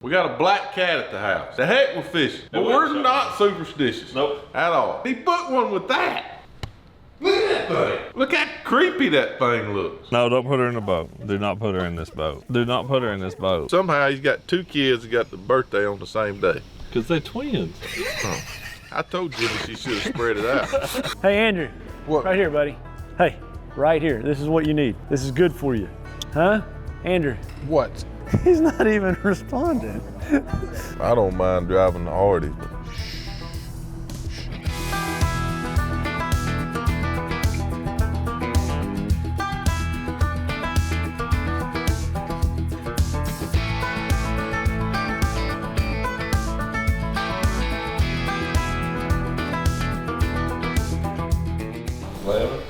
We got a black cat at the house. The heck with fishing. But we're not superstitious. Nope. At all. He put one with that. Look at that thing. Look how creepy that thing looks. No, don't put her in the boat. Do not put her in this boat. Do not put her in this boat. Somehow he's got two kids that got the birthday on the same day. Because they're twins. Oh. I told Jimmy she should have spread it out. Hey, Andrew. What? Right here, buddy. Hey, right here. This is what you need. This is good for you. Huh? Andrew. What? He's not even responding. I don't mind driving the Hardee's, but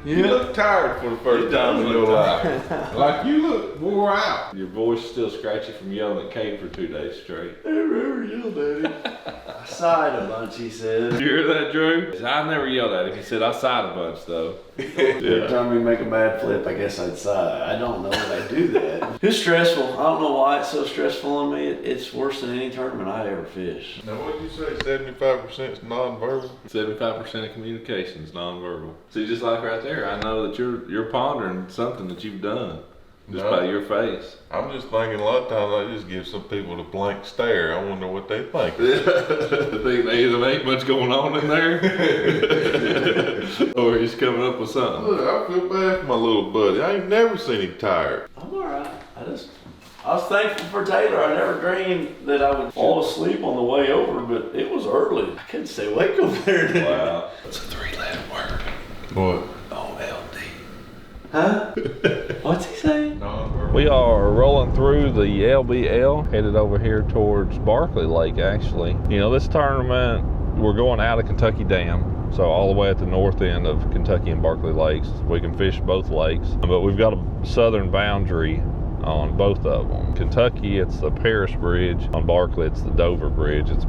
you look tired for the first time in your life. Like you look wore out. Your voice still scratchy from yelling at Kate for 2 days straight. I never yelled at him. I sighed a bunch, he said. Did you hear that, Drew? I never yelled at him. He said, I sighed a bunch, though. Every time we make a bad flip, I guess I'd sigh. I don't know that I do that. It's stressful. I don't know why it's so stressful on me. It's worse than any tournament I ever fished. Now what did you say, 75% is nonverbal? 75% of communication is nonverbal. See, just like right there, I know that you're pondering something that you've done. Just by your face. I'm just thinking a lot of times I just give some people the blank stare. I wonder what they think. Think there ain't much going on in there? Or he's coming up with something. Look, I feel bad for my little buddy. I ain't never seen him tired. I'm all right. I was thankful for Taylor. I never dreamed that I would fall asleep on the way over, but it was early. I couldn't stay awake over there. Wow. It's a 3-letter word. What? OLD. Huh? What's he saying? Nonverbal. We are rolling through the LBL, headed over here towards Barkley Lake, actually. You know, this tournament, we're going out of Kentucky Dam, so all the way at the north end of Kentucky and Barkley Lakes. We can fish both lakes, but we've got a southern boundary on both of them. Kentucky, it's the Paris Bridge. On Barkley, it's the Dover Bridge. It's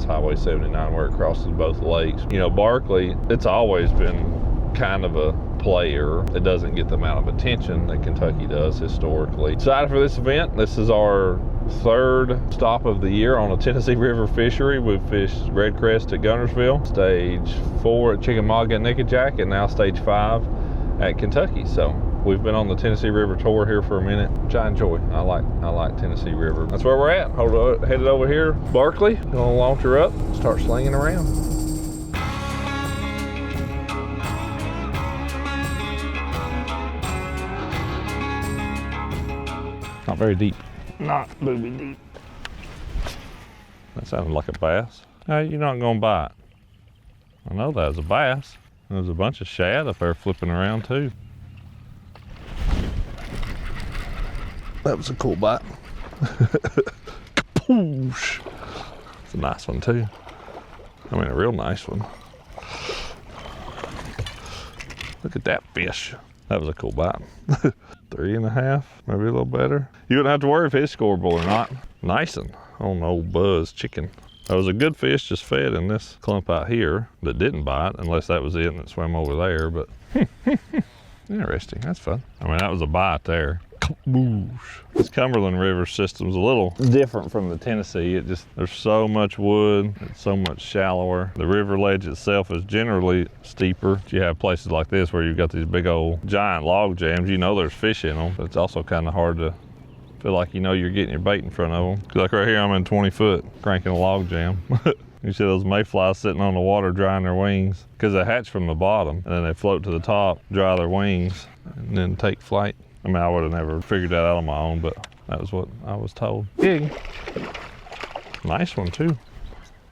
Highway 79 where it crosses both lakes. You know, Barkley, it's always been kind of a player. It doesn't get the amount of attention that Kentucky does historically. Excited for this event. This is our third stop of the year on a Tennessee River fishery. We've fished Red Crest at Guntersville, stage 4 at Chickamauga and Nickajack, and now stage 5 at Kentucky. So we've been on the Tennessee River tour here for a minute, which I enjoy. I like Tennessee River. That's where we're at. Headed over here, Barkley. Gonna launch her up, start slinging around. Not very deep. Not booby deep. That sounded like a bass. Hey, you're not gonna bite. I know that was a bass. There's a bunch of shad up there flipping around too. That was a cool bite. Kapoosh. It's a nice one too. I mean, a real nice one. Look at that fish. That was a cool bite. 3.5, maybe a little better. You wouldn't have to worry if his scoreable or not. Nice one on old Buzz chicken. That was a good fish just fed in this clump out here that didn't bite, unless that was it and it swam over there, but interesting, that's fun. I mean, that was a bite there. This Cumberland River system's a little different from the Tennessee. There's so much wood, it's so much shallower. The river ledge itself is generally steeper. You have places like this where you've got these big old giant log jams. You know there's fish in them, but it's also kind of hard to feel like you know you're getting your bait in front of them. Like right here, I'm in 20 foot cranking a log jam. You see those mayflies sitting on the water drying their wings because they hatch from the bottom and then they float to the top, dry their wings, and then take flight. I mean, I would have never figured that out on my own, but that was what I was told. Big. Nice one too.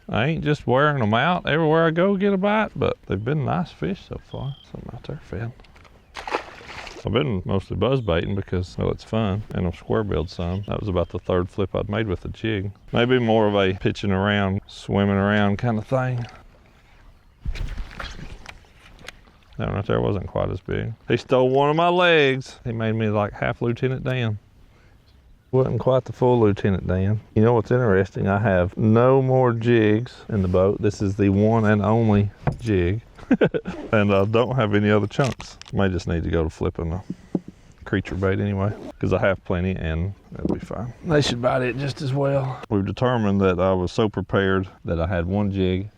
I ain't just wearing them out everywhere I go get a bite, but they've been nice fish so far. Something out there fed. I've been mostly buzz baiting because, well, it's fun, and I've square billed some. That was about the third flip I'd made with the jig. Maybe more of a pitching around, swimming around kind of thing. That one right there wasn't quite as big. He stole one of my legs. He made me like half Lieutenant Dan. Wasn't quite the full Lieutenant Dan. You know what's interesting? I have no more jigs in the boat. This is the one and only jig. And I don't have any other chunks. May just need to go to flipping creature bait anyway, because I have plenty and that'll be fine. They should bite it just as well. We've determined that I was so prepared that I had one jig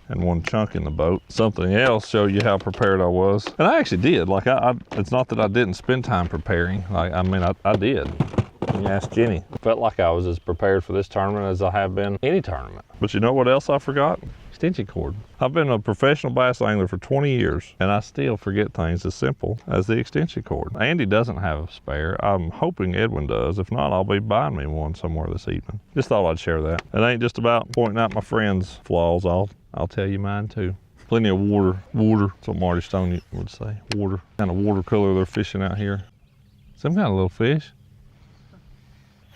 and one chunk in the boat. Something else show you how prepared I was. And I actually did. Like it's not that I didn't spend time preparing. Like, I mean, I did. You ask Jenny. Felt like I was as prepared for this tournament as I have been any tournament. But you know what else I forgot? Extension cord. I've been a professional bass angler for 20 years and I still forget things as simple as the extension cord. Andy doesn't have a spare. I'm hoping Edwin does. If not, I'll be buying me one somewhere this evening. Just thought I'd share that. It ain't just about pointing out my friends' flaws. I'll tell you mine too. Plenty of water. That's what Marty Stone would say. Water. Kind of watercolor they're fishing out here. Some kind of little fish.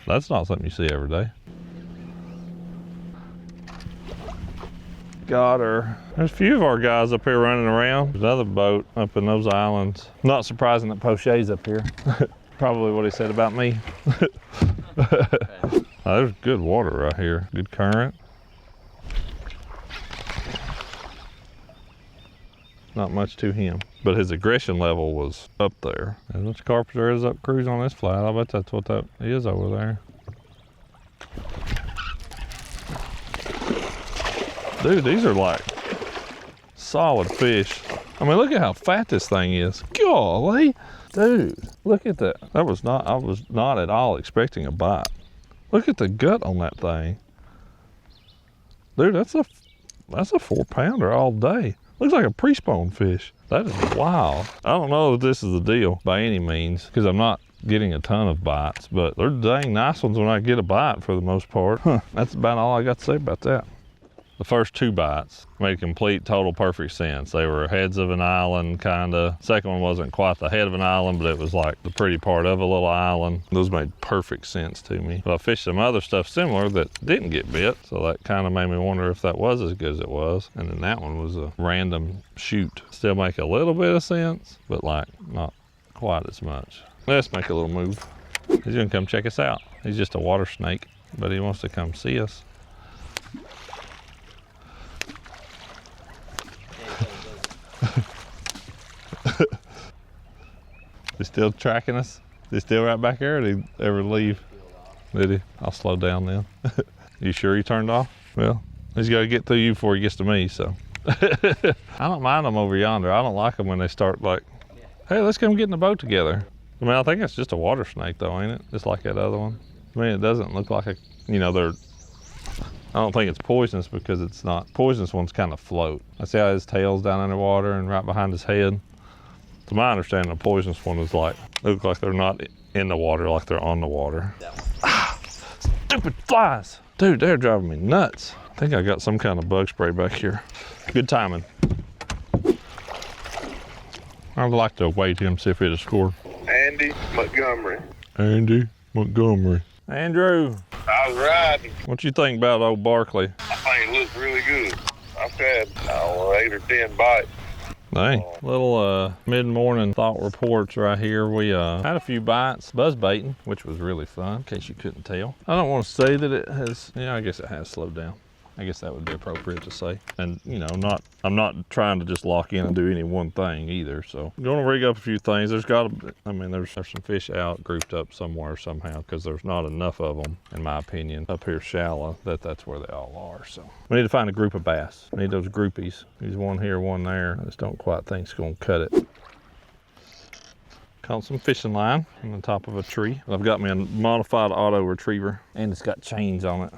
That's not something you see every day. Got her. There's a few of our guys up here running around. There's another boat up in those islands. Not surprising that Pochet's up here. Probably what he said about me. There's good water right here. Good current. Not much to him, but his aggression level was up there. As much Carpenter is up cruising on this flat, I bet that's what that is over there. Dude, these are like solid fish. I mean, look at how fat this thing is. Golly, dude, look at that. I was not at all expecting a bite. Look at the gut on that thing. Dude, that's a 4-pounder all day. Looks like a pre-spawn fish. That is wild. I don't know if this is the deal by any means, because I'm not getting a ton of bites, but they're dang nice ones when I get a bite for the most part. That's about all I got to say about that. The first 2 bites made complete, total, perfect sense. They were heads of an island, kinda. Second one wasn't quite the head of an island, but it was like the pretty part of a little island. Those made perfect sense to me. But I fished some other stuff similar that didn't get bit, so that kind of made me wonder if that was as good as it was. And then that one was a random shoot. Still make a little bit of sense, but like not quite as much. Let's make a little move. He's gonna come check us out. He's just a water snake, but he wants to come see us. He's still tracking us? He's still right back there, or did he ever leave? Did he? I'll slow down then. You sure he turned off? Well, he's got to get through you before he gets to me, so. I don't mind them over yonder. I don't like them when they start like, hey, let's come get in the boat together. I mean, I think it's just a water snake though, ain't it? Just like that other one. I mean, it doesn't look like a, you know, I don't think it's poisonous because it's not. Poisonous ones kind of float. I see how his tail's down in the water and right behind his head. To my understanding, a poisonous one is like, they look like they're not in the water, like they're on the water. Ah, stupid flies. Dude, they're driving me nuts. I think I got some kind of bug spray back here. Good timing. I'd like to wait him, see if he'd have scored. Andy Montgomery. Andy Montgomery. Andrew. I was riding. What you think about old Barkley? I think it looks really good. I've had 8 or 10 bites. Dang. Little mid-morning thought reports right here. We had a few bites, buzz baiting, which was really fun, in case you couldn't tell. I don't want to say that it has, yeah, I guess it has slowed down. I guess that would be appropriate to say. And you know, I'm not trying to just lock in and do any one thing either. So I'm going to rig up a few things. There's some fish out grouped up somewhere somehow, because there's not enough of them, in my opinion, up here shallow that's where they all are. So we need to find a group of bass. We need those groupies. There's one here, one there. I just don't quite think it's going to cut it. Caught some fishing line on the top of a tree. I've got me a modified auto retriever, and it's got chains on it.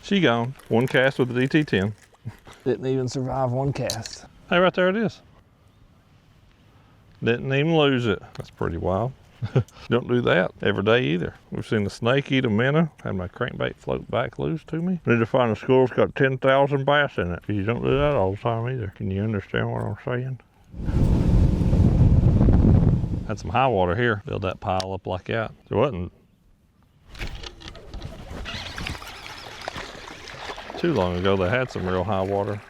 She gone. One cast with the DT10. Didn't even survive one cast. Hey, right there it is. Didn't even lose it. That's pretty wild. Don't do that every day either. We've seen a snake eat a minnow, had my crankbait float back loose to me. Need to find a school that's got 10,000 bass in it. You don't do that all the time either. Can you understand what I'm saying? Had some high water here. Build that pile up like that. There wasn't too long ago they had some real high water.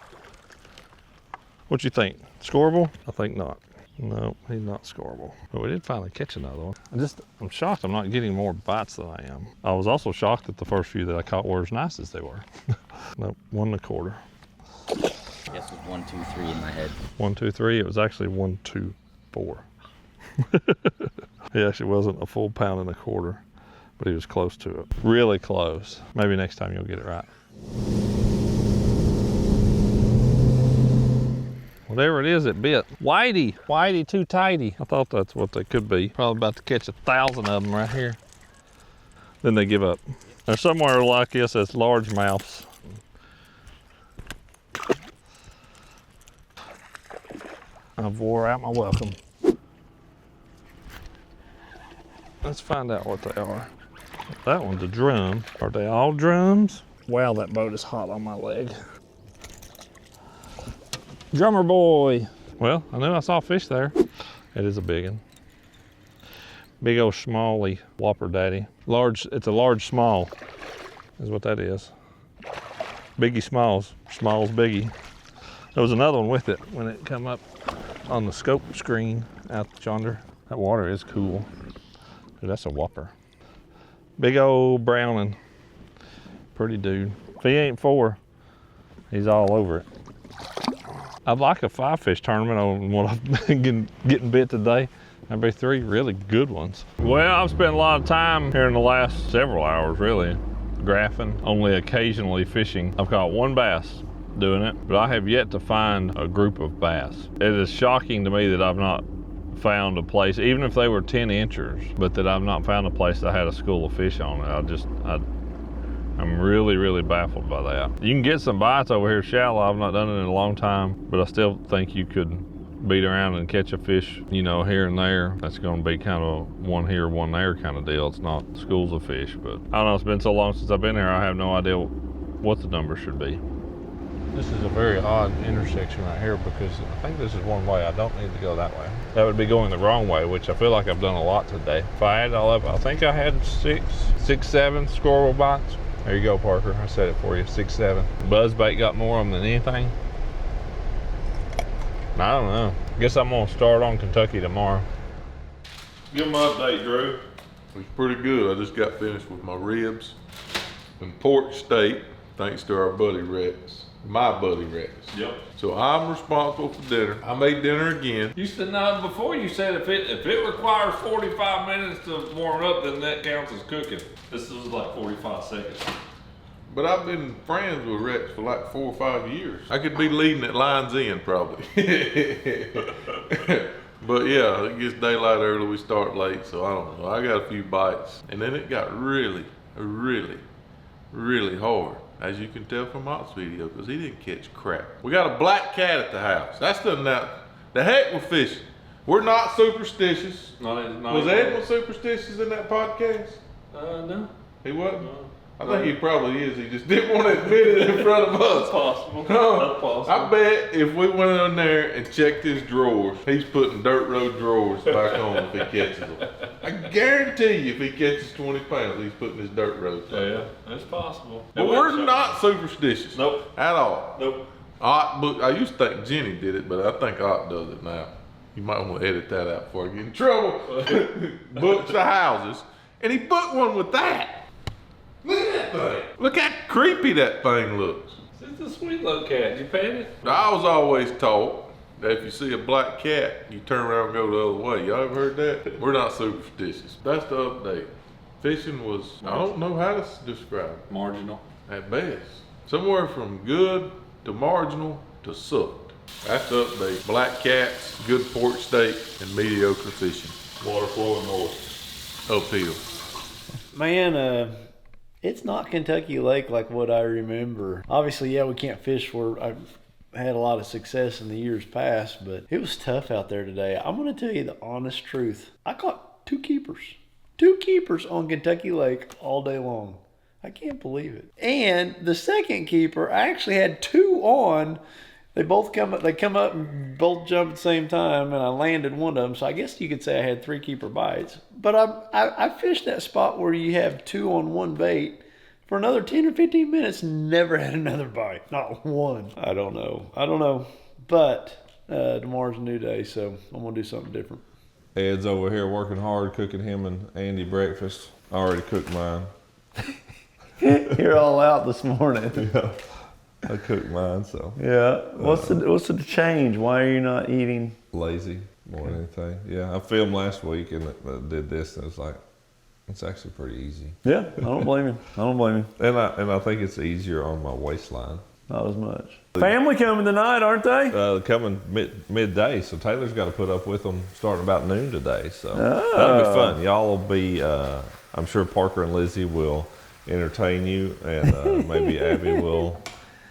What you think? Scoreable? I think not. No, he's not scoreable. But we did finally catch another one. I'm shocked I'm not getting more bites than I am. I was also shocked that the first few that I caught were as nice as they were. Nope, 1 1/4. I guess it was 1, 2, 3 in my head. 1, 2, 3. It was actually 1, 2, 4. He actually wasn't a full 1.25 pounds, but he was close to it. Really close. Maybe next time you'll get it right. Whatever it is, it bit. Whitey too tighty. I thought that's what they could be. Probably about to catch 1,000 of them right here. Then they give up. There's somewhere like this that's largemouths. I've wore out my welcome. Let's find out what they are. That one's a drum. Are they all drums? Wow, that boat is hot on my leg. Drummer boy. Well, I knew I saw a fish there. It is a big one. Big old smally whopper daddy. Large, it's a large small, is what that is. Biggie smalls, smalls biggie. There was another one with it when it come up on the scope screen out yonder. That water is cool. Dude, that's a whopper. Big old browning. Pretty dude. If he ain't 4, he's all over it. I'd like a 5-fish tournament on what I've been getting bit today. That'd be 3 really good ones. Well, I've spent a lot of time here in the last several hours, really, graphing, only occasionally fishing. I've caught 1 bass doing it, but I have yet to find a group of bass. It is shocking to me that I've not found a place, even if they were 10 inchers, but that I've not found a place that had a school of fish on it. I'm really, really baffled by that. You can get some bites over here shallow. I've not done it in a long time, but I still think you could beat around and catch a fish, you know, here and there. That's gonna be kind of one here, one there kind of deal. It's not schools of fish, but I don't know, it's been so long since I've been here, I have no idea what the number should be. This is a very odd intersection right here because I think this is one way. I don't need to go that way. That would be going the wrong way, which I feel like I've done a lot today. If I add it all up, I think I had 6, 7 squirrel bites. There you go, Parker. I said it for you, 6, 7. Buzzbait got more of them than anything. I don't know. Guess I'm gonna start on Kentucky tomorrow. Give them an update, Drew. It was pretty good. I just got finished with my ribs and pork steak, thanks to our buddy Rex. My buddy Rex. Yep. So I'm responsible for dinner. I made dinner again. You said no before. You said if it requires 45 minutes to warm up, then that counts as cooking. This was like 45 seconds. But I've been friends with Rex for like 4 or 5 years. I could be leading at Lines End probably. But yeah, it gets daylight early, we start late, so I don't know. I got a few bites, and then it got really, really, really hard. As you can tell from Ott's video, because he didn't catch crap. We got a black cat at the house. That's the heck with fishing. We're not superstitious. Was Edwin superstitious in that podcast? No. He wasn't? No. I think he probably is. He just didn't want to admit it in front of us. That's possible. That's possible. I bet if we went in there and checked his drawers, he's putting dirt road drawers back on if he catches them. I guarantee you if he catches 20 pounds, he's putting his dirt road back. Yeah, that's possible. But we're not superstitious. Nope. At all. Nope. Ott, I used to think Jenny did it, but I think Ott does it now. You might want to edit that out before I get in trouble. Books the houses. And he booked one with that. Look at that thing. Look how creepy that thing looks. It's a sweet little cat. You pet it? I was always taught that if you see a black cat, you turn around and go the other way. Y'all ever heard that? We're not superstitious. That's the update. Fishing was, I don't know how to describe it. Marginal. At best. Somewhere from good to marginal to sucked. That's the update. Black cats, good pork steak, and mediocre fishing. Water flowing north. Uphill. Man, it's not Kentucky Lake like what I remember. Obviously, yeah, we can't fish where I've had a lot of success in the years past, but it was tough out there today. I'm going to tell you the honest truth. I caught 2 keepers. 2 keepers on Kentucky Lake all day long. I can't believe it. And the second keeper, I actually had 2 on. They both come up and both jump at the same time, and I landed one of them. So I guess you could say I had 3 keeper bites. But I fished that spot where you have 2 on 1 bait for another 10 or 15 minutes, never had another bite. Not one. I don't know. But tomorrow's a new day, so I'm going to do something different. Ed's over here working hard, cooking him and Andy breakfast. I already cooked mine. You're all out this morning. Yeah. I cooked mine, so. Yeah. What's the change? Why are you not eating? Lazy. more than anything. Yeah, I filmed last week and did this, and it's like, it's actually pretty easy. Yeah, I don't blame you. I don't blame you. And I think it's easier on my waistline. Not as much. Family coming tonight, aren't they? Coming midday, so Taylor's got to put up with them starting about noon today. So that'll be fun. Y'all will be. I'm sure Parker and Lizzie will entertain you, and maybe Abby will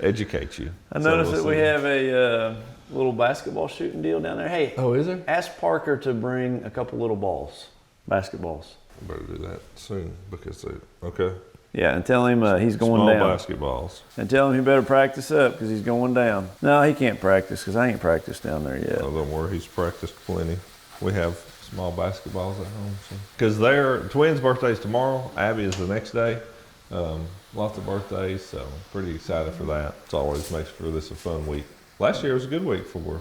educate you. I noticed that we have a little basketball shooting deal down there. Hey, Oh, is there? ask Parker to bring a couple little balls, basketballs. I better do that soon because okay. Yeah, and tell him he's going Small down. basketballs. And tell him he better practice up because he's going down. No, he can't practice because I ain't practiced down there yet. Oh, don't worry, he's practiced plenty. We have small basketballs at home. Because their twins' birthday's tomorrow. Abby is the next day. Lots of birthdays, so pretty excited for that. It always makes for this a fun week. Last year was a good week for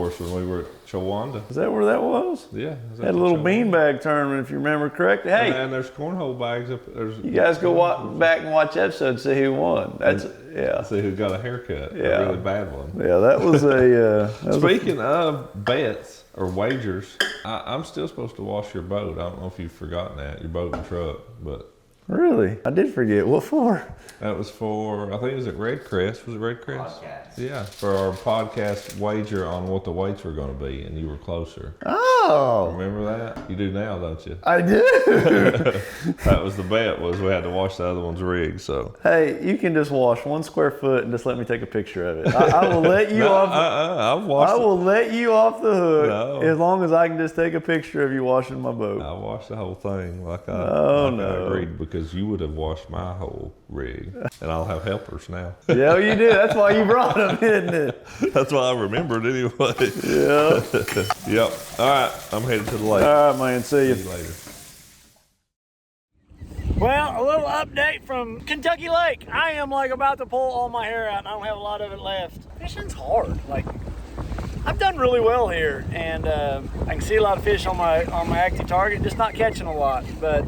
us when we were at Chowanda. Is that where that was? Yeah. Had a little beanbag tournament, if you remember correctly. Hey, And there's cornhole bags up there. you guys go back and watch the episode and see who won. That's, yeah. See who got a haircut. Yeah. A really bad one. Yeah, that was a... Speaking of bets or wagers, I'm still supposed to wash your boat. I don't know if you've forgotten that, your boat and truck, but... Really? I did forget. What for? That was for, I think it was at Red Crest. Was it Red Crest? Podcast. Yeah, for our podcast wager on what the weights were going to be, and you were closer. Oh. Remember that? You do now, don't you? I do. That was the bet, was we had to wash the other one's rig, so. Hey, you can just wash 1 square foot and just let me take a picture of it. I will let you off. I've washed I will let you off the hook No. as long as I can just take a picture of you washing my boat. I washed the whole thing like I agreed, because you would have washed my whole rig, and I'll have helpers now. Yeah, you do. That's why you brought them, isn't it? That's why I remembered anyway. Yeah. Yep. All right, I'm headed to the lake. All right, man. See you. See you later. Well, a little update from Kentucky Lake. I am like about to pull all my hair out and I don't have a lot of it left. Fishing's hard. Like, I've done really well here, and I can see a lot of fish on my active target, just not catching a lot. But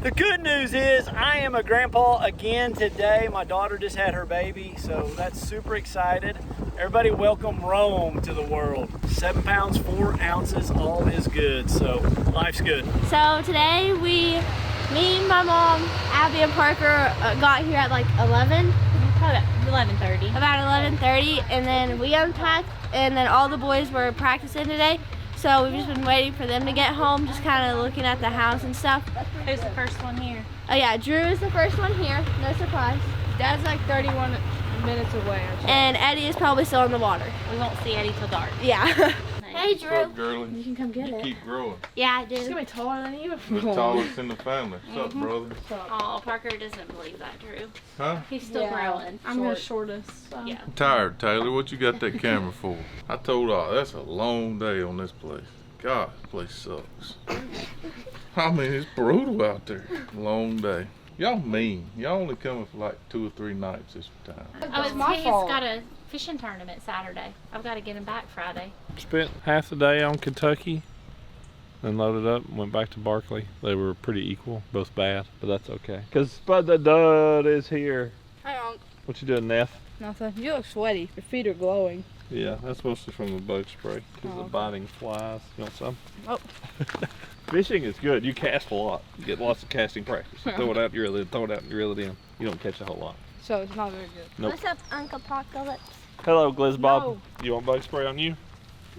the good news is I am a grandpa again today. My daughter just had her baby, so that's super excited. Everybody welcome Rome to the world. 7 pounds, 4 ounces, all is good. So life's good. So today me, my mom, Abby, and Parker got here at like 11. Probably about 11:30. About 11:30, and then we unpacked, and then all the boys were practicing today. So we've just been waiting for them to get home, just kind of looking at the house and stuff. Who's the first one here? Oh yeah, Drew is the first one here, no surprise. Dad's like 31 minutes away. And Eddie is probably still in the water. We won't see Eddie till dark. Yeah. Hey What's Drew. up, girlie? You can come get it. Keep growing. Yeah, I She's do. gonna be taller than you. The tallest in the family. What's up, brother? Oh, Parker doesn't believe that, Drew. Huh? He's still growing. I'm the shortest. So. Yeah. I'm tired, Taylor. What you got that camera for? I told her, that's a long day on this place. God, this place sucks. I mean, it's brutal out there. Long day. Y'all mean. Y'all only coming for like 2 or 3 nights this time. Oh, it's my he's fault. got a fishing tournament Saturday. I've got to get him back Friday. Spent half the day on Kentucky, then loaded up and went back to Barkley. They were pretty equal, both bad, but that's okay. Because Spud the Dud is here. Hi, Unc. What you doing, Neff? Nothing. You look sweaty. Your feet are glowing. Yeah, that's mostly from the bug spray. Because Oh, of okay. biting flies. You want some? Oh. Fishing is good. You cast a lot. You get lots of casting practice. Throw it out, you reel it in. Throw it out, you reel it in. You don't catch a whole lot. So it's not very good. Nope. What's up, Uncle Apocalypse? Hello, Glizz Bob. No. You want bug spray on you?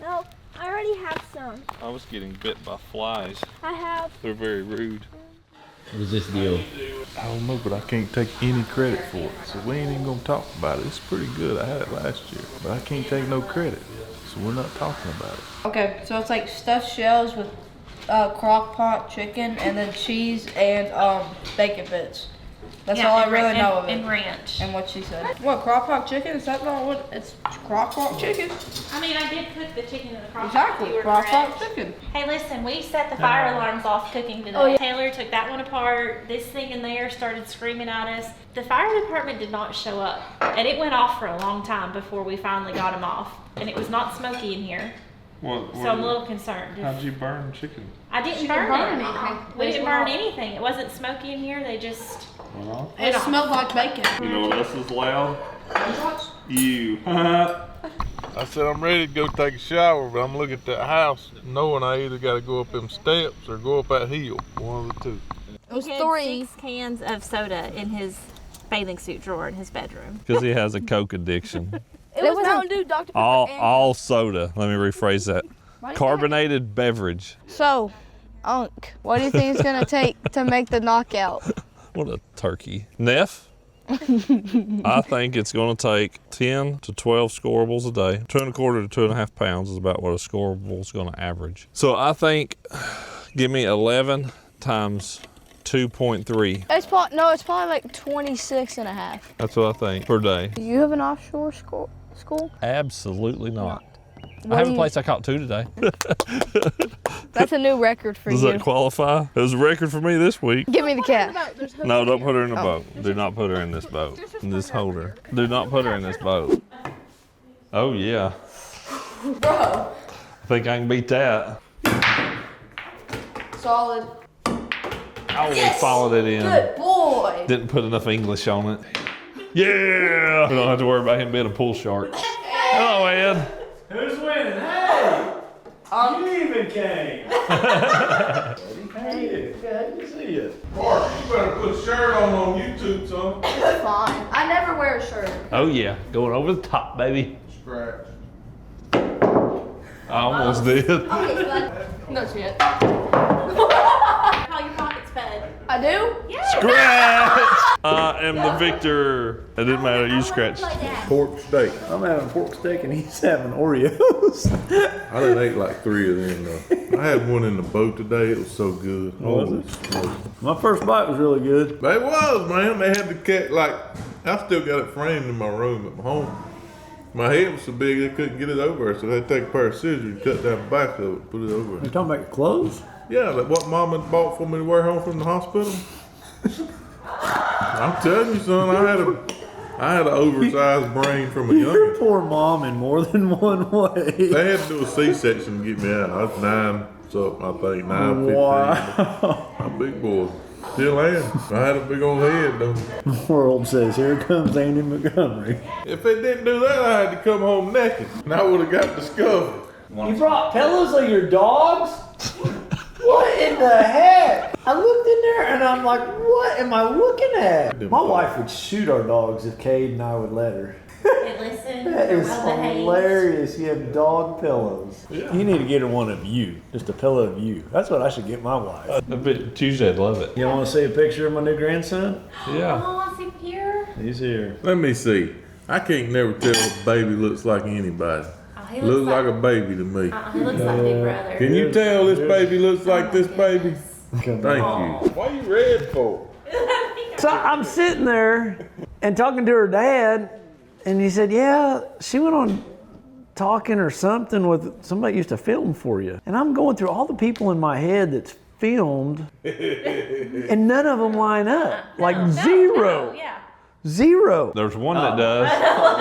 No, I already have some. I was getting bit by flies. I have. They're very rude. What is this deal? I don't know, but I can't take any credit for it. So we ain't even gonna talk about it. It's pretty good. I had it last year, but I can't take no credit. So we're not talking about it. Okay, so it's like stuffed shells with crock pot chicken and then cheese and bacon bits. That's all I really know of it. And ranch. And what she said. What, crock pot chicken? Is that not what it's crock pot chicken? I mean, I did cook the chicken in the crock pot. Exactly, You were crock pot correct. chicken. Hey, listen, we set the fire alarms off cooking today. Oh, yeah. Taylor took that one apart. This thing in there started screaming at us. The fire department did not show up, and it went off for a long time before we finally got them off. And it was not smoky in here, What? so I'm a little concerned. How'd you burn chicken? I didn't She burn didn't burn it. anything. We They didn't went burn off. anything. It wasn't smoky in here. They just It smelled like bacon. You know what else is loud? You. I said I'm ready to go take a shower, but I'm looking at that house knowing I either got to go up them steps or go up that hill. One of the two. It was He had 3. 6 cans of soda in his bathing suit drawer in his bedroom. Because he has a Coke addiction. It was Mountain Dew, Dr. Pepper, All soda. Let me rephrase that. Carbonated beverage. So, Unc, what do you think it's gonna take to make the knockout? What a turkey. Neff? I think it's going to take 10 to 12 scorables a day. 2 1/4 to 2.5 pounds is about what a scorable is going to average. So I think, give me 11 times 2.3. It's probably like 26.5. That's what I think per day. Do you have an offshore school? Absolutely not. What I have do a you- place I caught 2 today. That's a new record for Does you. that qualify? It was a record for me this week. Give me the cash. No, don't put her in the boat. Do not put her in this boat. In this holder. Do not put her in this boat. Oh, yeah. Bro. I think I can beat that. Solid. Oh, we followed it in. Good boy. Didn't put enough English on it. Yeah! We don't have to worry about him being a pool shark. Hello, Ed. Who's winning? Hey! You even came. Hey, good to see you. Mark, you better put a shirt on YouTube, son. Fine. I never wear a shirt. Oh, yeah. Going over the top, baby. Scratch. I almost did. Okay, bud. No shit. How your pockets fed. I do? Yeah. Scratch! I am the victor. It didn't matter. You scratched. Pork steak. I'm having pork steak and he's having Oreos. I done ate like 3 of them though. I had one in the boat today. It was so good. Holy smokes. My first bite was really good. It was, man. They had the cat like I still got it framed in my room at my home. My head was so big they couldn't get it over, so they take a pair of scissors and cut down the back of it, put it over. You talking about your clothes? Yeah, like what Mama bought for me to wear home from the hospital. I'm telling you, son, I had an oversized brain from a Your youngin'. poor mom in more than one way. They had to do a C-section to get me out. I was 9 something, I think, 9:15. Wow. I'm a big boy. Still am. I had a big old head though. The world says, here comes Andy Montgomery. If they didn't do that, I had to come home naked, and I would have got discovered. You brought pillows of your dogs? What in the heck? I looked in there and I'm like, what am I looking at? My wife would shoot our dogs if Cade and I would let her. They listen. That is well behaved. hilarious. You have dog pillows. You need to get her one of you. Just a pillow of you. That's what I should get my wife. Tuesday'd love it. You want to see a picture of my new grandson? Yeah. Oh, is he here? He's here. Let me see. I can't never tell if a baby looks like anybody. Oh, he Looks like a baby to me. He looks like Big Brother. Can you tell this baby looks like this baby? Come Thank on. you. Why you red for? So I'm sitting there and talking to her dad, and he said, yeah, she went on talking or something with somebody used to film for you. And I'm going through all the people in my head that's filmed, and none of them line up. Like zero. Yeah. Zero. There's one that does.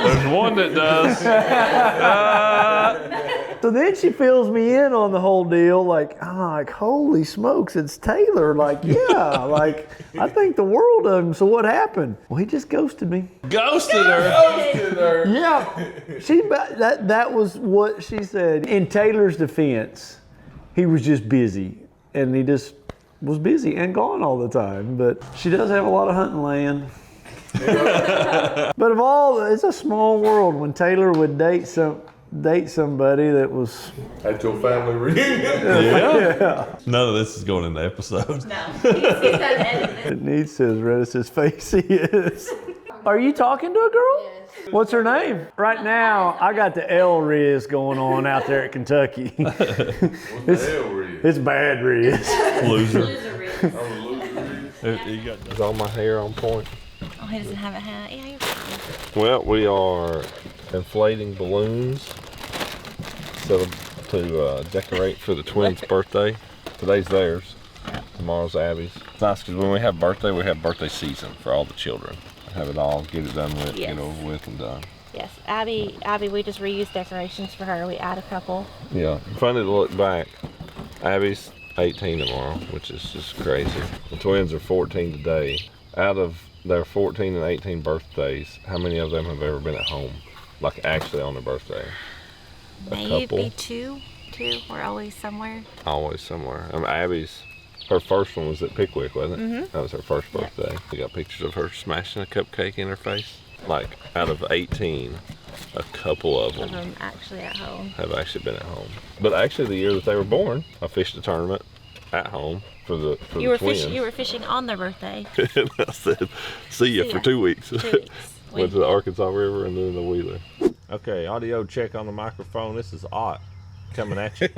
There's one that does. So then she fills me in on the whole deal. Like, I'm like, holy smokes, it's Taylor. Like, yeah, like, I think the world of him. So what happened? Well, he just ghosted me. Ghosted her. Yeah, that was what she said. In Taylor's defense, he was just busy, and he just was busy and gone all the time. But she does have a lot of hunting land. But it's a small world when Taylor would date somebody that was. At your family reunion. Yeah. None of this is going in the episode. No. He's got to edit this. It needs to, as red as his face is. Are you talking to a girl? Yes. What's her name? Right now, I got the L Riz going on out there at Kentucky. It's bad Riz. Loser. Loser Riz. You got all my hair on point. Oh, he doesn't have a hat. Yeah, you're fine. Well, we are inflating balloons to decorate for the twins' birthday. Today's theirs. Tomorrow's Abby's. It's nice because when we have birthday season for all the children. Have it all, get it done with, Yes. get over with and done. Yes, Abby, we just reused decorations for her. We add a couple. Yeah, funny to look back. Abby's 18 tomorrow, which is just crazy. The twins are 14 today. Out of their 14 and 18 birthdays, how many of them have ever been at home? Like actually on their birthday. Maybe couple. two. We're always somewhere. Always somewhere. Abby's, her first one was at Pickwick, wasn't it? Mm-hmm. That was her first birthday. We got pictures of her smashing a cupcake in her face. Like out of 18, a couple of them Actually at home. have actually been at home. But actually, the year that they were born, I fished a tournament at home for the twins. You were fishing on their birthday. And I said, see ya for 2 weeks. 2 weeks. Went to the Arkansas River and then the Wheeler. Okay, audio check on the microphone. This is Ott coming at you.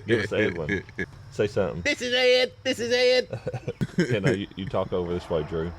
Give us Edwin. Say something. This is Ed. This is Ed. You talk over this way, Drew.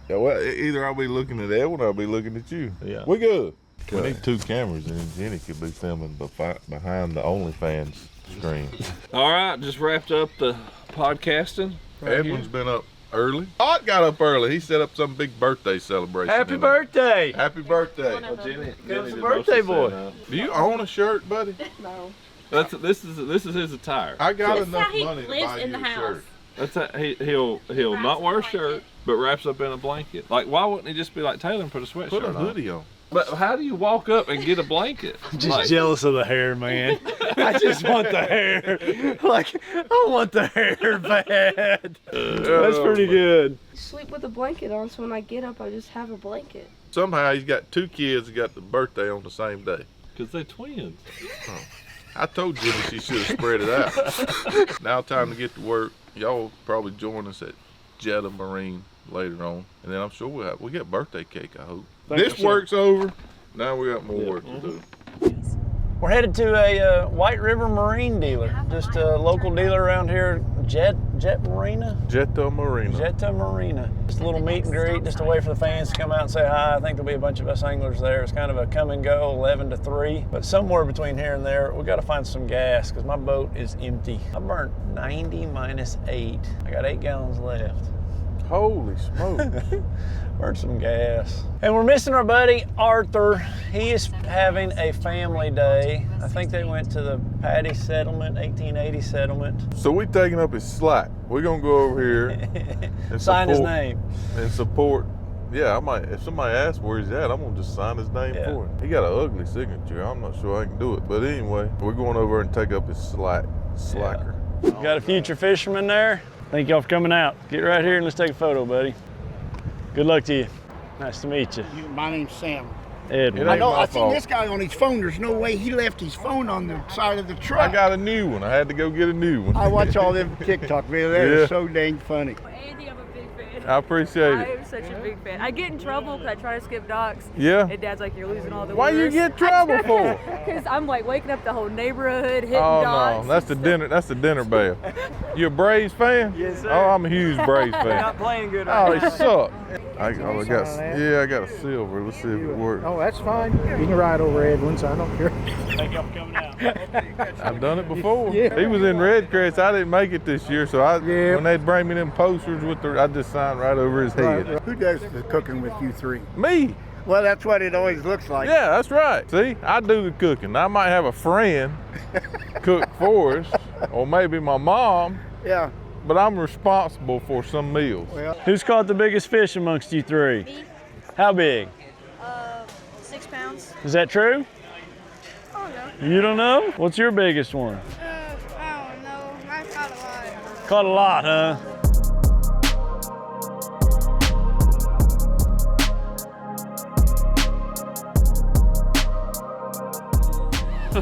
Yeah, well, either I'll be looking at Edwin or I'll be looking at you. Yeah. We good. We need 2 cameras, and then Jenny could be filming behind the OnlyFans screen. All right, just wrapped up the podcasting. Edwin's been up early. Ott got up early. He set up some big birthday celebration. Happy birthday! Happy birthday. Jenny Comes the did birthday most boy. of the setting up. Do you own a shirt, buddy? No. This is his attire. I got That's enough how he money to lives buy in you the a house. shirt. That's how he'll not wear a shirt, but wraps up in a blanket. Like, why wouldn't he just be like Taylor and put a sweatshirt Put a on? hoodie on. But how do you walk up and get a blanket? Just jealous of the hair, man. I just want the hair. Like, I want the hair bad. That's pretty good. Sleep with a blanket on, so when I get up, I just have a blanket. Somehow he's got 2 kids that got the birthday on the same day. Because they're twins. I told Jimmy she should have spread it out. Now time to get to work. Y'all will probably join us at Jetta Marine later on. And then I'm sure we'll get birthday cake, I hope. This work's over. Now we got more work to do. We're headed to a White River Marine dealer, just a local dealer around here, Jetta Marina. Jetta Marina. Jetta Marina. Just a little meet and greet, just a way for the fans to come out and say hi. I think there'll be a bunch of us anglers there. It's kind of a come and go, 11 to 3. But somewhere between here and there, we got to find some gas because my boat is empty. I burnt 90 minus 8. I got 8 gallons left. Holy smoke. Burn some gas. And we're missing our buddy Arthur. He is having a family day. I think they went to the Patty settlement, 1880 settlement. So we taking up his slack. We're gonna go over here and Sign his name. And support. Yeah, I might. If somebody asks where he's at, I'm gonna just sign his name for him. He got an ugly signature. I'm not sure I can do it, but anyway, we're going over and take up his slacker. Yeah. Got a future fisherman there. Thank y'all for coming out. Get right here and let's take a photo, buddy. Good luck to you. Nice to meet you. My name's Sam. Edwin. I know. I seen this guy on his phone. There's no way he left his phone on the side of the truck. I got a new one. I had to go get a new one. I watch all them TikTok videos. They're so dang funny. Andy, I'm a big fan. I appreciate I it. am such a big fan. I get in trouble because I try to skip docks. Yeah. And Dad's like, you're losing all the Why you viewers." get trouble for? Because I'm like waking up the whole neighborhood, hitting Oh dots. no, that's the dinner. That's the dinner bell. You a Braves fan? Yes, sir. Oh, I'm a huge Braves fan. Not playing good Oh, right they now. suck. I got a silver. Let's see if it works. Oh, that's fine. You can ride over Edwin's. I don't care. Thank y'all for coming out. I've done it before. Yeah. He was in Redcrest. I didn't make it this year, so when they'd bring me them posters with I just signed right over his head. Who does the cooking with you 3? Me. Well, that's what it always looks like. Yeah, that's right. See, I do the cooking. I might have a friend cook for us, or maybe my mom. Yeah. But I'm responsible for some meals. Well, Who's caught the biggest fish amongst you 3? Me, How big? 6 pounds. Is that true? Oh no. You don't know? What's your biggest one? I don't know. I caught a lot. Caught a lot, huh?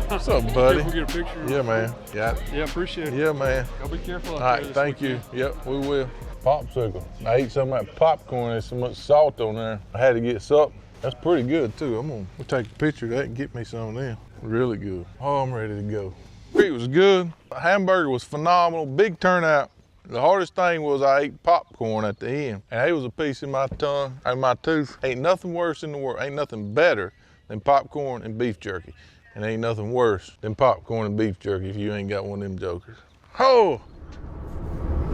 What's up, buddy? We'll get a picture. Yeah, man. Got it. Yeah, appreciate it. Yeah, man. Y'all be careful out All there right, this thank you. Yep, we will. Popsicle. I ate some of that popcorn. There's so much salt on there. I had to get something. That's pretty good too. We'll take a picture of that and get me some of them. Really good. Oh, I'm ready to go. It was good. The hamburger was phenomenal. Big turnout. The hardest thing was I ate popcorn at the end, and it was a piece in my tongue and my tooth. Ain't nothing worse in the world. Ain't nothing better than popcorn and beef jerky. And ain't nothing worse than popcorn and beef jerky if you ain't got one of them jokers. Oh!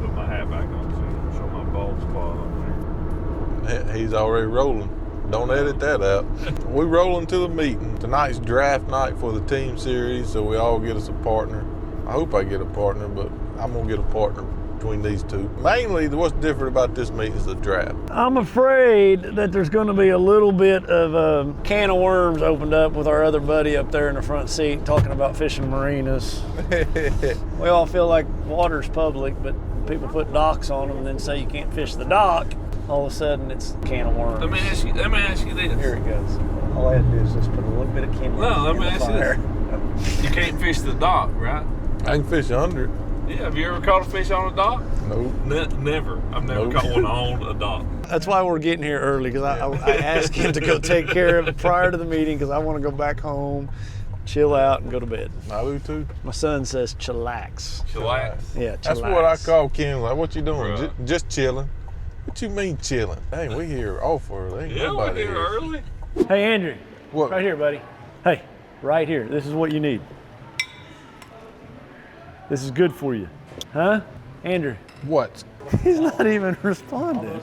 Put my hat back on too. Show my bald spot on there. He's already rolling. Don't edit that out. We rolling to the meeting. Tonight's draft night for the team series, so we all get us a partner. I hope I get a partner, but I'm gonna get a partner between these two. Mainly, what's different about this meet is the draft. I'm afraid that there's going to be a little bit of a can of worms opened up with our other buddy up there in the front seat talking about fishing marinas. We all feel like water's public, but people put docks on them and then say you can't fish the dock. All of a sudden, it's a can of worms. Let me ask you this. Here it goes. All I had to do is just put a little bit of kindling let in me the ask fire. you this. You can't fish the dock, right? I can fish under it. Yeah, have you ever caught a fish on a dock? Nope. Never. I've never caught one on a dock. That's why we're getting here early, because I asked him to go take care of it prior to the meeting, because I want to go back home, chill out, and go to bed. I do too. My son says chillax. Chillax? Yeah, chillax. That's what I call Ken. Like, what you doing? Right. Just chilling. What you mean chilling? Hey, we here off early. Ain't nobody we're here early. Hey, Andrew. What? Right here, buddy. Hey, right here. This is what you need. This is good for you. Huh? Andrew. What? He's not even responding.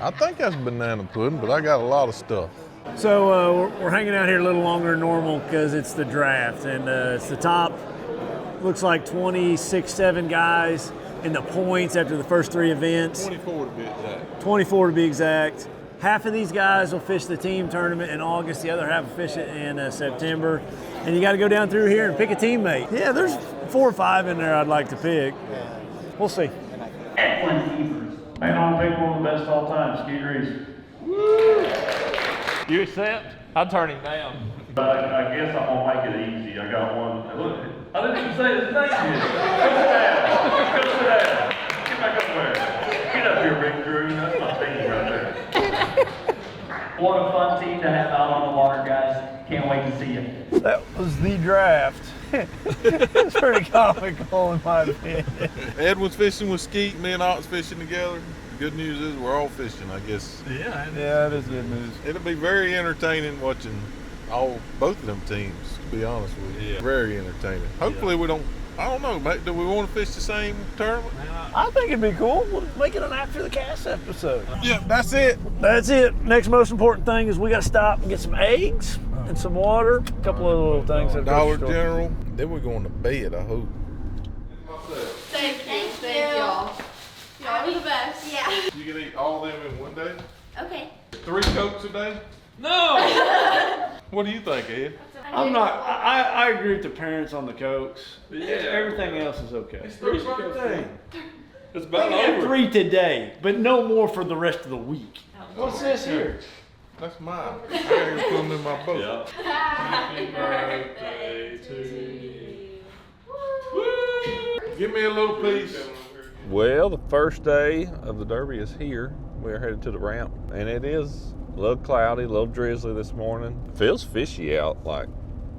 I think that's banana pudding, but I got a lot of stuff. So we're hanging out here a little longer than normal because it's the draft, and it's the top, looks like 26-7 guys in the points after the first 3 events. 24 to be exact. 24 to be exact. Half of these guys will fish the team tournament in August, the other half will fish it in September. And you got to go down through here and pick a teammate. Yeah, there's 4 or 5 in there I'd like to pick. We'll see. Excellent keepers. Man, I'll pick one of the best all time, Skeet Reese. You accept? I'll turn him down. But I guess I'm gonna make it easy. I got one. Look, I didn't even say his name yet. Go sit down. Get back up there. Get up here, Big Drew. That's my team right there. What a fun team to have out on the water, guys. Can't wait to see you. That was the draft. It's pretty comical in my opinion. Ed was fishing with Skeet, me and Ox fishing together. Good news is we're all fishing, I guess. Yeah, it is good news. It'll be very entertaining watching both of them teams, to be honest with you. Yeah. Very entertaining. Hopefully we don't, I don't know, mate, do we want to fish the same tournament? I think it'd be cool. We'll make it an after the cast episode. Yeah, that's it. That's it. Next most important thing is we got to stop and get some eggs and some water. A couple of little things. At Dollar General. Then we're going to bed, I hope. Thank y'all. Y'all are the best. Yeah. You can eat all of them in one day? Okay. 3 Cokes a day? No! What do you think, Ed? I'm not. I agree with the parents on the Cokes. Yeah. Everything else is okay. It's 3 birthday. It's I about can have over. 3 today, but no more for the rest of the week. What's this here? That's mine. I gotta put them in my boat. Happy birthday to you. Give me a little piece. Well, the first day of the Derby is here. We're headed to the ramp, and it is a little cloudy, a little drizzly this morning. It feels fishy out, like,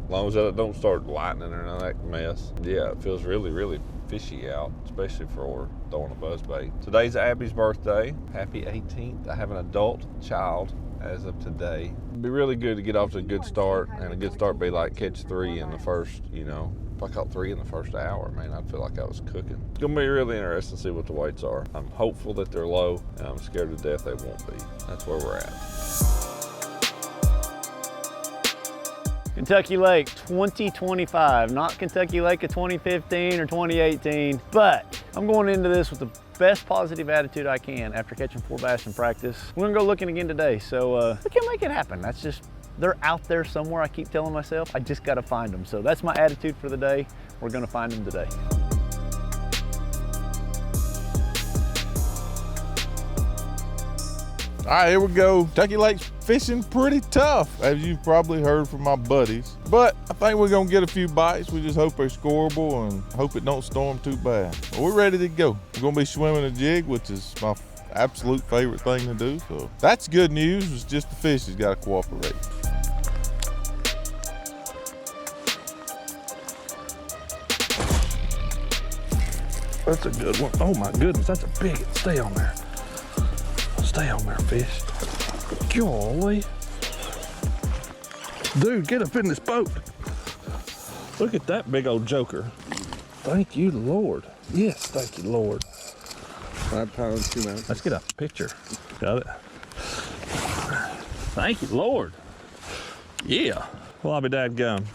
as long as it don't start lightning or none of that mess. Yeah, it feels really, really fishy out, especially for throwing a buzzbait. Today's Abby's birthday. Happy 18th. I have an adult child as of today. It'd be really good to get off to a good start, and a good start would be like catch 3 in the first, if I caught 3 in the first hour, man, I'd feel like I was cooking. It's gonna be really interesting to see what the weights are. I'm hopeful that they're low, and I'm scared to death they won't be. That's where we're at. Kentucky Lake 2025, not Kentucky Lake of 2015 or 2018, but I'm going into this with the best positive attitude I can after catching 4 bass in practice. We're gonna go looking again today, so we can make it happen. That's just, they're out there somewhere, I keep telling myself. I just gotta find them. So that's my attitude for the day. We're gonna find them today. All right, here we go. Kentucky Lake's fishing pretty tough, as you've probably heard from my buddies. But I think we're gonna get a few bites. We just hope they're scoreable and hope it don't storm too bad. But we're ready to go. We're gonna be swimming a jig, which is my absolute favorite thing to do. So that's good news. It's just the fish has got to cooperate. That's a good one. Oh my goodness, that's a big one. Stay on there. Stay on there, fish. Golly. Dude, get up in this boat. Look at that big old joker. Thank you, Lord. Yes, thank you, Lord. 5 pounds, 2 ounces. Let's get a picture. Got it. Thank you, Lord. Yeah. Well, I'll be dadgum.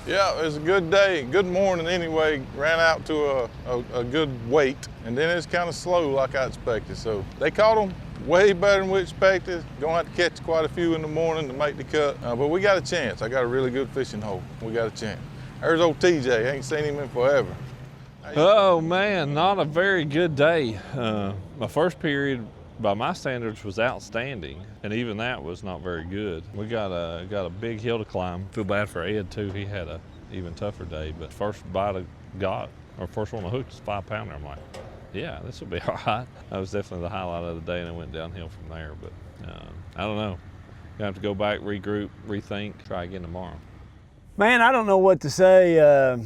Yeah, it was a good day, good morning anyway. Ran out to a good weight, and then it's kind of slow like I expected. So they caught them way better than we expected. Gonna have to catch quite a few in the morning to make the cut, but we got a chance. I got a really good fishing hole. We got a chance. There's old TJ, ain't seen him in forever. Oh man, not a very good day. My first period, by my standards, was outstanding, and even that was not very good. We got a big hill to climb. Feel bad for Ed too. He had a even tougher day. But first bite I got, or first one I hooked, was a 5-pounder. I'm like, yeah, this will be all right. That was definitely the highlight of the day, and it went downhill from there. But I don't know. Gonna have to go back, regroup, rethink, try again tomorrow. Man, I don't know what to say.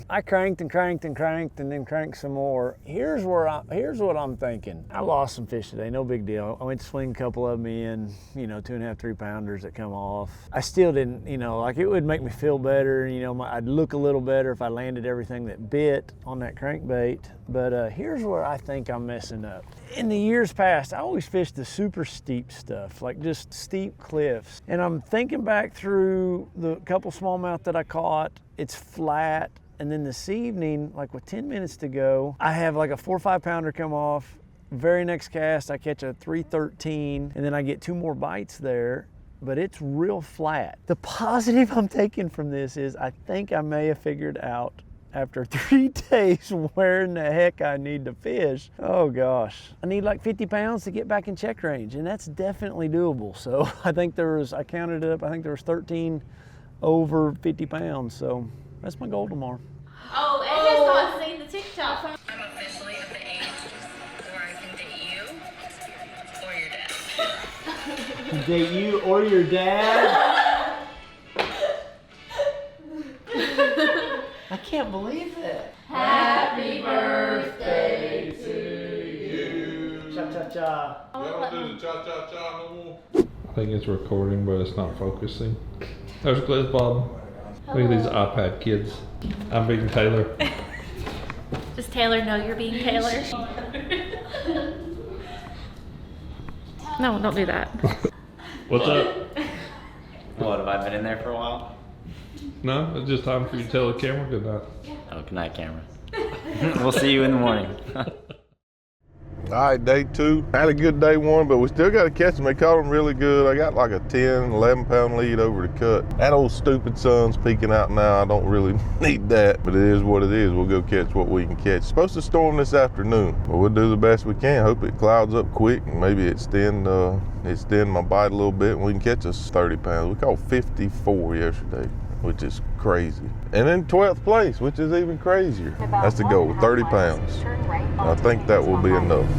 I cranked and cranked and cranked and then cranked some more. Here's what I'm thinking. I lost some fish today, no big deal. I went to swing a couple of them in, 2.5, 3 pounders that come off. I still didn't, like it would make me feel better. I'd look a little better if I landed everything that bit on that crankbait. But here's where I think I'm messing up. In the years past, I always fished the super steep stuff, like just steep cliffs. And I'm thinking back through the couple smallmouth that I caught, it's flat. And then this evening, like with 10 minutes to go, I have like a 4 or 5 pounder come off. Very next cast, I catch a 313, and then I get 2 more bites there, but it's real flat. The positive I'm taking from this is I think I may have figured out after 3 days where in the heck I need to fish. Oh gosh. I need like 50 pounds to get back in check range, and that's definitely doable. So I think I counted it up, I think there was 13 over 50 pounds. So that's my goal tomorrow. Oh, Ed has not seen the TikTok. I'm officially of the age where I can date you or your dad. Date you or your dad? I can't believe that. Happy birthday to you. Cha-cha-cha. Y'all don't do the cha-cha-cha no more? I think it's recording, but it's not focusing. There's Gliz Bob. Look at these iPad kids. I'm being Taylor. Does Taylor know you're being Taylor? No, don't do that. What's up? What, have I been in there for a while? No, it's just time for you to tell the camera good night. Oh, good night, camera. We'll see you in the morning. All right, day 2. Had a good day 1, but we still got to catch them. They caught them really good. I got like a 10, 11 pound lead over the cut. That old stupid sun's peeking out now. I don't really need that, but it is what it is. We'll go catch what we can catch. It's supposed to storm this afternoon, but we'll do the best we can. Hope it clouds up quick and maybe extend my bite a little bit and we can catch us 30 pounds. We caught 54 yesterday, which is crazy. And in 12th place, which is even crazier. That's the goal, 30 pounds. I think that will be enough.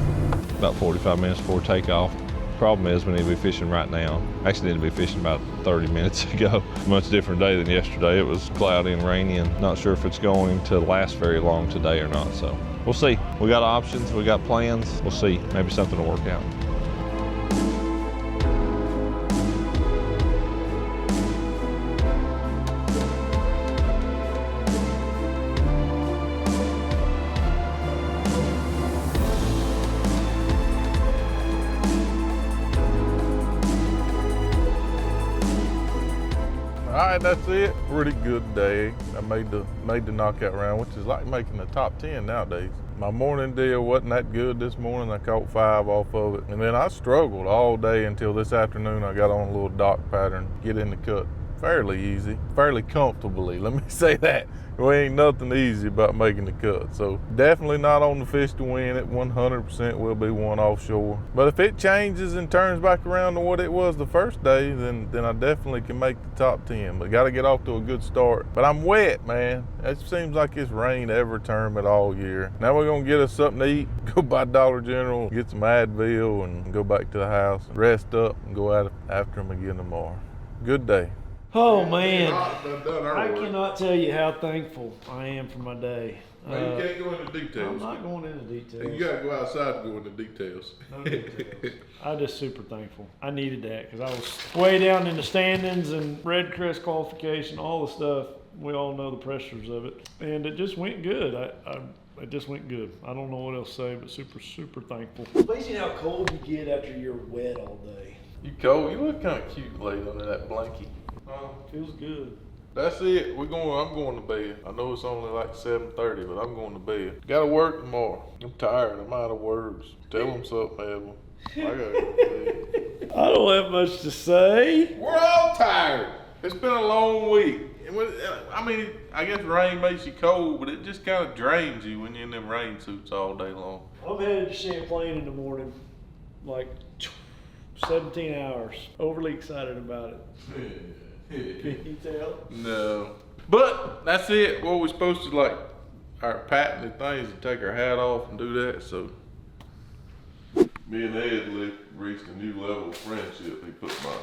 About 45 minutes before takeoff. Problem is we need to be fishing right now. Actually need to be fishing about 30 minutes ago. Much different day than yesterday. It was cloudy and rainy and not sure if it's going to last very long today or not. So we'll see. We got options, we got plans. We'll see. Maybe something will work out. All right, that's it. Pretty good day. I made the knockout round, which is like making the top 10 nowadays. My morning deal wasn't that good this morning. I caught 5 off of it. And then I struggled all day until this afternoon. I got on a little dock pattern, get in the cut fairly easy, fairly comfortably. Let me say that. There ain't nothing easy about making the cut. So definitely not on the fish to win it. 100% will be one offshore. But if it changes and turns back around to what it was the first day, then I definitely can make the top 10. But got to get off to a good start. But I'm wet, man. It seems like it's rained every tournament all year. Now we're going to get us something to eat, go by Dollar General, get some Advil, and go back to the house, rest up, and go out after them again tomorrow. Good day. Oh man, I cannot tell you how thankful I am for my day. You can't go into details. I'm not going into details. You got to go outside to go into details. No details. I'm just super thankful. I needed that because I was way down in the standings and Red Crest qualification, all the stuff. We all know the pressures of it, and it just went good. It just went good. I don't know what else to say, but super, super thankful. It's amazing how cold you get after you're wet all day. You cold? You look kind of cute laying under that blanket. Feels good. That's it. I'm going to bed. I know it's only like 7:30, but I'm going to bed. Gotta work tomorrow. I'm tired. I'm out of words. Tell them something, Evan. I gotta go to bed. I don't have much to say. We're all tired. It's been a long week. I mean, I guess rain makes you cold, but it just kind of drains you when you're in them rain suits all day long. I'm headed to Champlain in the morning, like 17 hours. Overly excited about it. Can you tell? No. But that's it. Well, we're supposed to like our patented things and take our hat off and do that. So me and Ed reached a new level of friendship. He put my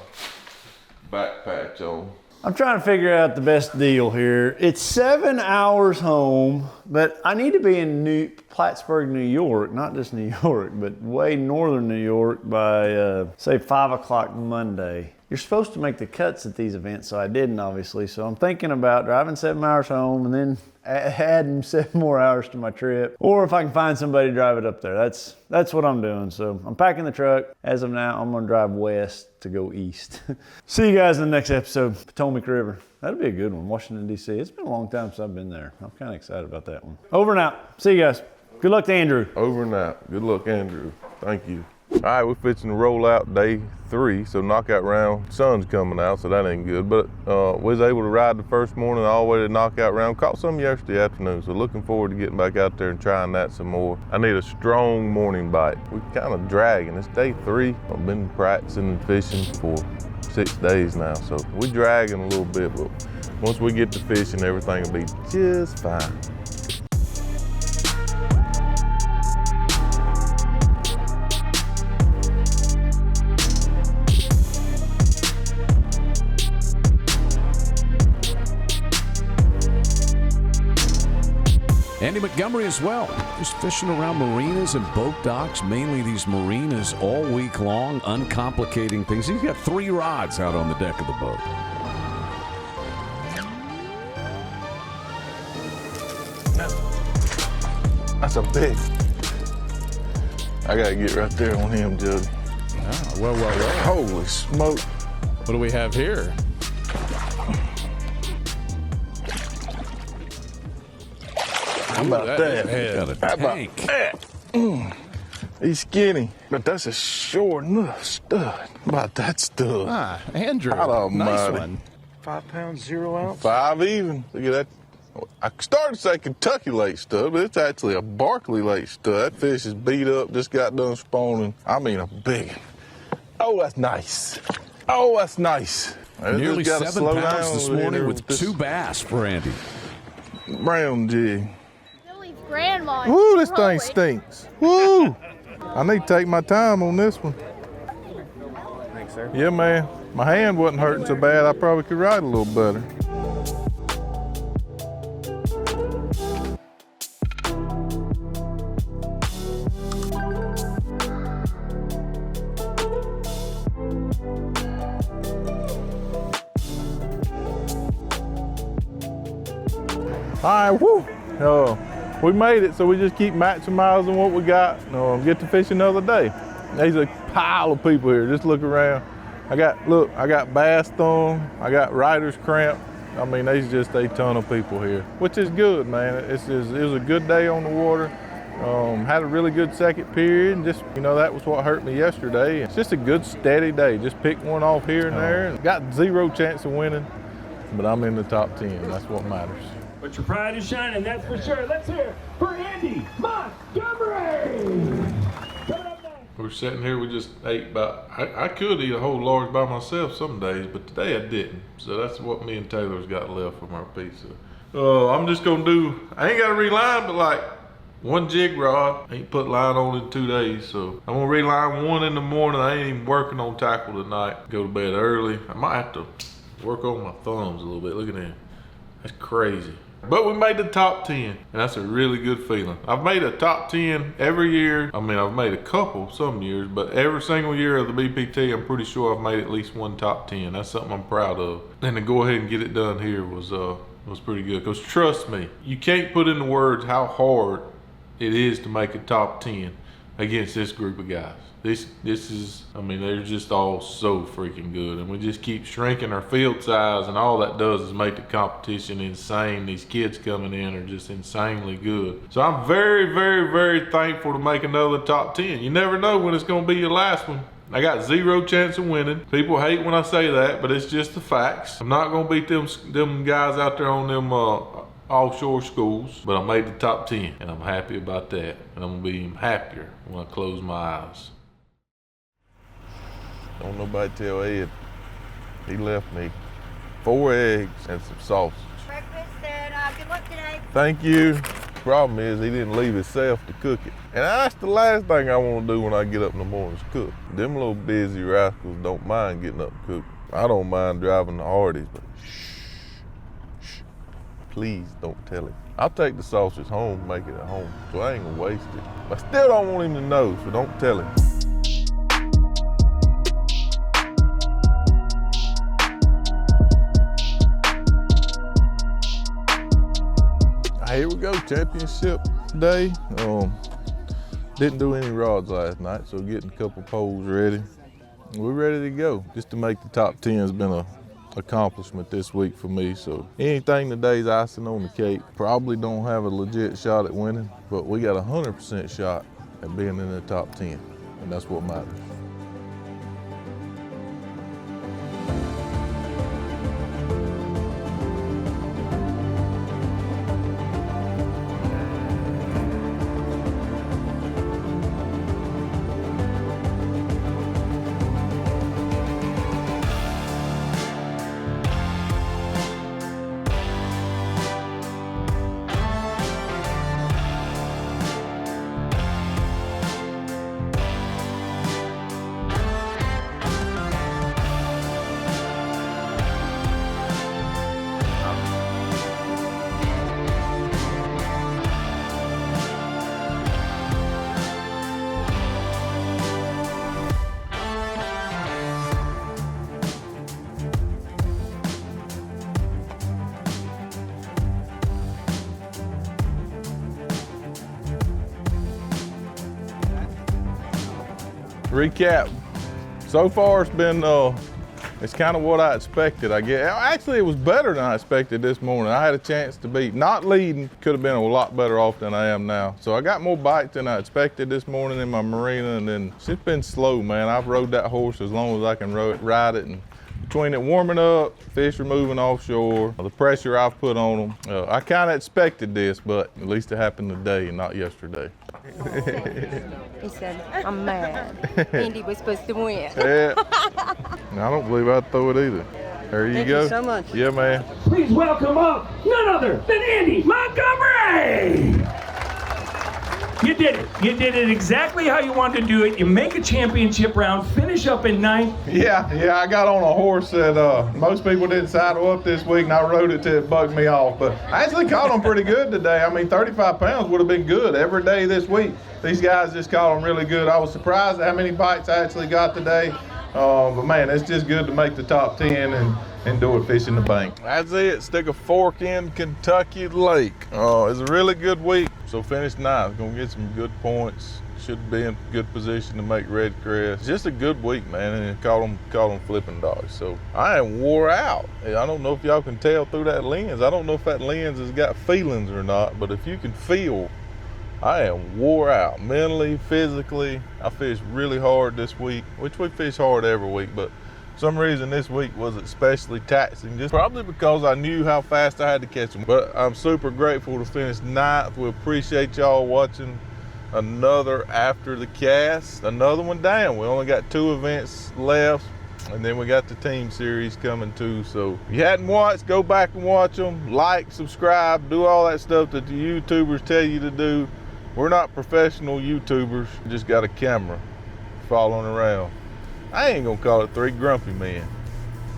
back patch on. I'm trying to figure out the best deal here. It's 7 hours home, but I need to be in Plattsburgh, New York, not just New York, but way northern New York by, say, 5 o'clock Monday. You're supposed to make the cuts at these events, so I didn't, obviously. So I'm thinking about driving 7 hours home and then adding 7 more hours to my trip. Or if I can find somebody to drive it up there. That's what I'm doing. So I'm packing the truck. As of now, I'm gonna drive west to go east. See you guys in the next episode, Potomac River. That'll be a good one, Washington, D.C. It's been a long time since I've been there. I'm kind of excited about that one. Over and out. See you guys. Good luck to Andrew. Over and out. Good luck, Andrew. Thank you. All right, we're fixing to roll out day 3, so knockout round. Sun's coming out, so that ain't good. But we was able to ride the first morning all the way to knockout round. Caught some yesterday afternoon, so looking forward to getting back out there and trying that some more. I need a strong morning bite. We're kind of dragging. It's day 3. I've been practicing and fishing for 6 days now, so we're dragging a little bit, but once we get to fishing, everything will be just fine. Andy Montgomery as well, just fishing around marinas and boat docks, mainly these marinas all week long, uncomplicating things. He's got 3 rods out on the deck of the boat. That's a big. I gotta get right there on him, Jug. Ah, well. Holy smoke. What do we have here? How about that? How about that? He's skinny, but that's a sure enough stud. How about that stud? Ah, Andrew, nice one. 5 pounds, 0 ounce. 5 even. Look at that. I started to say Kentucky lake stud, but it's actually a Barkley lake stud. That fish is beat up, just got done spawning. I mean a big one. Oh, that's nice. Oh, that's nice. Nearly 7 pounds this morning with 2 bass for Andy. Brown jig. Grandma. Woo, this thing stinks. Woo! I need to take my time on this one. Thanks, sir. Yeah, man. My hand wasn't hurting so bad, I probably could ride a little better. All right, woo! We made it, so we just keep maximizing what we got. Get to fish another day. There's a pile of people here. Just look around. I got bass thumb. I got rider's cramp. I mean, there's just a ton of people here, which is good, man. It was a good day on the water. Had a really good second period, and just, that was what hurt me yesterday. It's just a good, steady day. Just pick one off here and there. And got 0 chance of winning, but I'm in the top 10. That's what matters. But your pride is shining, that's for sure. Let's hear it for Andy Montgomery. We're sitting here, we just ate I could eat a whole large by myself some days, but today I didn't. So that's what me and Taylor's got left from our pizza. I'm just gonna I ain't gotta reline, but like 1 jig rod. I ain't put line on in 2 days, so I'm gonna reline 1 in the morning. I ain't even working on tackle tonight. Go to bed early. I might have to work on my thumbs a little bit. Look at that. That's crazy. But we made the top 10, and that's a really good feeling. I've made a top 10 every year. I mean, I've made a couple some years, but every single year of the BPT, I'm pretty sure I've made at least 1 top 10. That's something I'm proud of. And to go ahead and get it done here was pretty good. Because trust me, you can't put into words how hard it is to make a top 10. against this group of guys. This is, I mean, they're just all so freaking good, and we just keep shrinking our field size, and all that does is make the competition insane. These kids coming in are just insanely good. So I'm very, very, very thankful to make another top 10. You never know when it's going to be your last one. I got 0 chance of winning. People hate when I say that, but it's just the facts. I'm not going to beat them guys out there on them offshore schools, but I made the top 10, and I'm happy about that. And I'm going to be even happier when I close my eyes. Don't nobody tell Ed. He left me 4 eggs and some sausage. Breakfast and good luck today. Thank you. Problem is he didn't leave himself to cook it. And that's the last thing I want to do when I get up in the morning is cook. Them little busy rascals don't mind getting up and cook. I don't mind driving the Hardee's, but shh. Please don't tell him. I'll take the sausage home, make it at home, so I ain't gonna waste it. I still don't want him to know, so don't tell him. Here we go, championship day. Didn't do any rods last night, so getting a couple poles ready. We're ready to go. Just to make the top 10 has been an accomplishment this week for me, so anything today's icing on the cake. Probably don't have a legit shot at winning, but we got a 100% shot at being in the top 10, and that's what matters. Recap. So far it's been, it's kind of what I expected, I guess. Actually, it was better than I expected this morning. I had a chance to be, not leading, could have been a lot better off than I am now. So I got more bites than I expected this morning in my marina, and then it's just been slow, man. I've rode that horse as long as I can ride it, and between it warming up, fish are moving offshore, the pressure I've put on them, I kind of expected this, but at least it happened today and not yesterday. He said, I'm mad. Andy was supposed to win. Yeah. I don't believe I'd throw it either. There you Thank go. you so much. Yeah, man. Please welcome up none other than Andy Montgomery. You did it. You did it exactly how you wanted to do it. You make a championship round, finish up in 9th. Yeah, I got on a horse that most people didn't saddle up this week, and I rode it till it bugged me off. But I actually caught them pretty good today. I mean, 35 pounds would have been good every day this week. These guys just caught them really good. I was surprised at how many bites I actually got today. But man, it's just good to make the top 10 and do it fishing the bank. That's it. Stick a fork in Kentucky Lake. It's a really good week. So finished 9th. Gonna get some good points. Should be in good position to make red crest. Just a good week, man, and caught them flipping dogs. So I am wore out. I don't know if y'all can tell through that lens. I don't know if that lens has got feelings or not, but if you can feel, I am wore out mentally, physically. I fished really hard this week, which we fish hard every week, but for some reason this week was especially taxing, just probably because I knew how fast I had to catch them. But I'm super grateful to finish 9th. We appreciate y'all watching another After the Cast, another one down. We only got 2 events left, and then we got the team series coming too. So if you hadn't watched, go back and watch them. Like, subscribe, do all that stuff that the YouTubers tell you to do. We're not professional YouTubers, we just got a camera following around. I ain't gonna call it 3 grumpy men,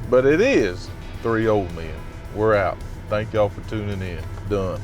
but it is 3 old men. We're out. Thank y'all for tuning in. Done.